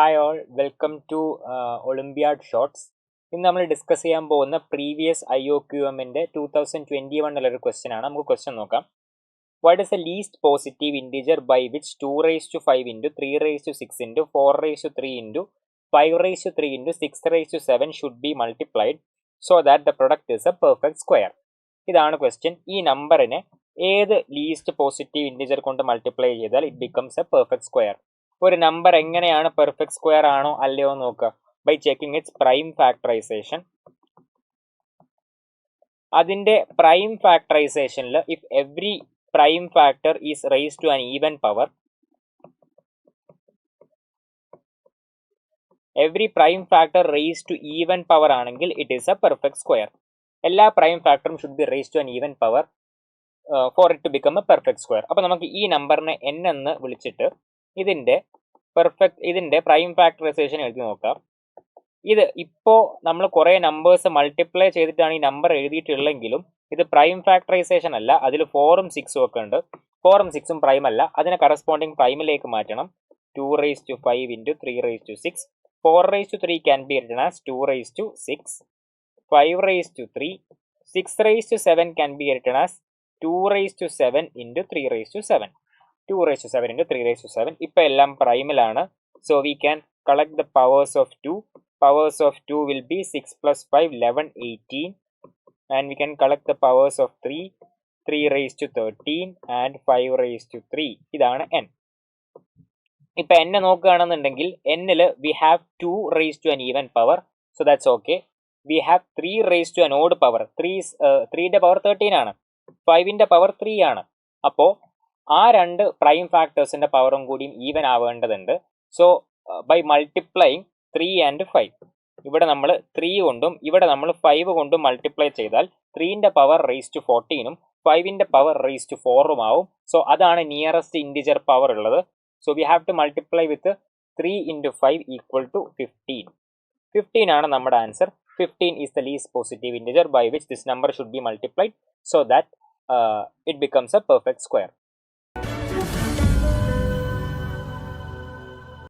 Hi all, welcome to olympiad shorts. ഇന്ന് നമ്മൾ discuss ചെയ്യാൻ പോകുന്ന പ്രീവിയസ് IOQMൻ്റെ 2021 ഒരു ക്വസ്റ്റ്യൻ ആണ്. നമുക്ക് ക്വസ്റ്റ്യൻ നോക്കാം. What is the least positive integer by which 2^5 into 3^6 into 4^3 into 5^3 into 6^7 should be multiplied so that the product is a perfect square? ഇതാണ് question. ഈ നമ്പറിനെ ഏത് ലീസ്റ്റ് പോസിറ്റീവ് ഇൻറ്റിജർ കൊണ്ട് മൾട്ടിപ്ലൈ ചെയ്താൽ it becomes a perfect square? ഒരു number എങ്ങനെയാണ് perfect square ആണോ അല്ലയോ നോക്കുക? By checking its prime factorisation. അതിന്റെ പ്രൈം ഫാക്ടറൈസേഷനിൽ if every prime factor is raise to an even power, every prime factor raise to even power ആണെങ്കിൽ it is a perfect square. എല്ലാ prime ഫാക്ടറും should be raise to an even power for it to become a perfect square. അപ്പൊ നമുക്ക് ഈ നമ്പറിനെ n എന്ന് വിളിച്ചിട്ട് ഇതിന്റെ പ്രൈം ഫാക്ടറൈസേഷൻ എഴുതി നോക്കാം. ഇത് ഇപ്പോൾ നമ്മൾ കുറേ നമ്പേഴ്സ് മൾട്ടിപ്ലൈ ചെയ്തിട്ടാണ് ഈ നമ്പർ എഴുതിയിട്ടുള്ളെങ്കിലും ഇത് പ്രൈം ഫാക്ടറൈസേഷൻ അല്ല. അതിൽ 4ഉം 6ഉം ഒക്കെ ഉണ്ട്. 4ഉം 6ഉം പ്രൈം അല്ല. അതിനെ കറസ്പോണ്ടിങ് പ്രൈമിലേക്ക് മാറ്റണം. 2^5 into 3^6. 4^3 can be written as 2^6. 5^3. 6^7 can be written as 2^7 into 3^7. 2^7 into 3^7. ഇപ്പോൾ എല്ലാം പ്രൈമിലാണ്. So we can collect the powers of 2. Powers of 2 will be 6 plus 5, 11, 18. And we can collect the powers of 3. 3^13 and 5^3. ഇതാണ് n. ഇപ്പൊ n നോക്കുകയാണെന്നുണ്ടെങ്കിൽ n-ൽ we have 2 raised to an even power. So that's okay. We have 3 raised to an odd power. 3ന്റെ power 13 ആണ്. 5ന്റെ power 3 ആണ്. അപ്പോൾ ആ രണ്ട് prime ഫാക്ടേഴ്സിന്റെ പവറും കൂടിയും ഈവൻ ആവേണ്ടതുണ്ട്. സോ ബൈ മൾട്ടിപ്ലൈയിങ് 3 and 5, ഇവിടെ നമ്മൾ 3 കൊണ്ടും ഇവിടെ നമ്മൾ 5 കൊണ്ടും മൾട്ടിപ്ലൈ ചെയ്താൽ 3ന്റെ പവർ റേസ് ടു 14ഉം 5ന്റെ പവർ റേസ് ടു 4ഉം ആവും. സോ അതാണ് നിയറസ്റ്റ് ഇൻറ്റിജർ പവർ ഉള്ളത്. So we have to multiply with 3 into 5 equal to 15. 15 ആണ് നമ്മുടെ answer. 15 is the least positive integer by which this number should be multiplied so that it becomes a perfect square.